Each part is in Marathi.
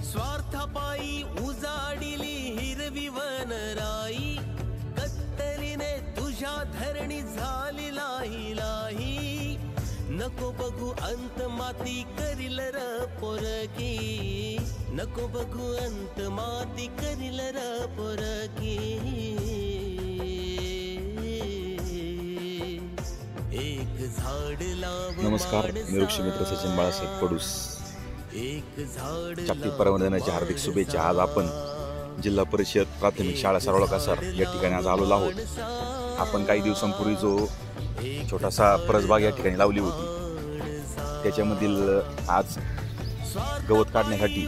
स्वार्थापायी उजाडिली हिरवी वनराई, कत्तलीने तुझ्या धरणी झाली लाही लाही. नको बघू अंत माती करील र पोरकी, नको बघू अंत माती करील र पोरकी. एक झाड लाव. नमस्कार, निरीक्षक मित्र सचिन बाळासाहेब कडूस. जागतिक पर्यावरण दिनाच्या हार्दिक शुभेच्छा. आज आपण जिल्हा परिषद प्राथमिक शाळा सरवळा कासार या ठिकाणी आज आलेलो आहोत. आपण काही दिवसांपूर्वी जो छोटासा परसबाग या ठिकाणी लावली होती, त्याच्यामधील आज गवत काढण्यासाठी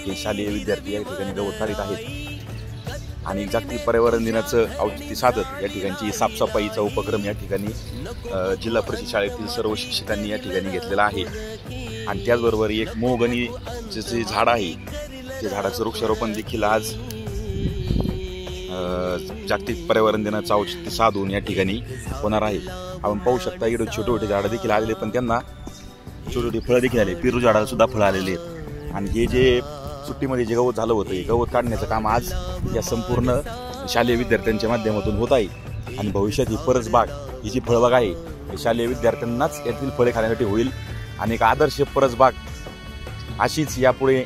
हे शालेय विद्यार्थी या ठिकाणी गवत काढत आहेत आणि जागतिक पर्यावरण दिनाचं औचित्य साधत या ठिकाणची साफसफाईचा उपक्रम या ठिकाणी जिल्हा परिषद शाळेतील सर्व शिक्षकांनी या ठिकाणी घेतलेला आहे. आणि त्याचबरोबर एक मोहगणीचे जे झाड आहे, ते झाडाचं वृक्षारोपण देखील आज जागतिक पर्यावरण दिनाचं औचित्य साधून या ठिकाणी होणार आहे. आपण पाहू शकता इकडे छोटे छोटे झाडं देखील आलेले, पण त्यांना छोटी छोटी फळं देखील आले. पेरू झाडाला सुद्धा फळं आलेली आहेत. आणि हे जे सुट्टीमध्ये जे गवत झालं होतं, हे गवत काढण्याचं काम आज या संपूर्ण शालेय विद्यार्थ्यांच्या माध्यमातून होत आहे. आणि भविष्यात ही परसबाग, ही जी फळबाग आहे, ही शालेय विद्यार्थ्यांनाच यातील फळे खाण्यासाठी होईल. आणि एक आदर्श परसबाग अशीच यापुढे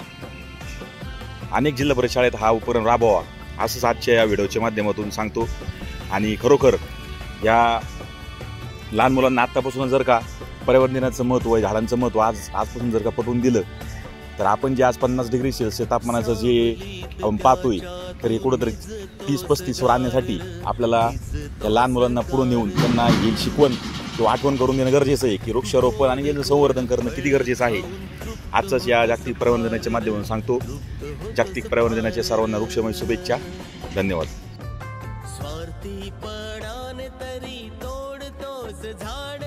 अनेक जिल्हा परिषद शाळेत हा उपक्रम राबवा, असंच आजच्या या व्हिडिओच्या माध्यमातून सांगतो. आणि खरोखर या लहान मुलांना आत्तापासून जर का पर्यावरण दिनाचं महत्त्व आहे, झाडांचं महत्त्व आजपासून जर का पटवून दिलं, तर आपण जे आज 50 डिग्री सेल्सिअस तापमानाचं जे आपण पाहतोय, तर हे कुठंतरी 30-35वर आणण्यासाठी आपल्याला या लहान मुलांना पुढे नेऊन त्यांना ही शिकवण किंवा आठवण करून देणं गरजेचं आहे की वृक्षारोपण आणि याचं संवर्धन करणं किती गरजेचं आहे. आजच या जागतिक पर्यावरण दिनाच्या माध्यमातून सांगतो. जागतिक पर्यावरण दिनाच्या सर्वांना वृक्षमय शुभेच्छा. धन्यवाद. स्वार्थीपणाने तरी तोडतोस झाड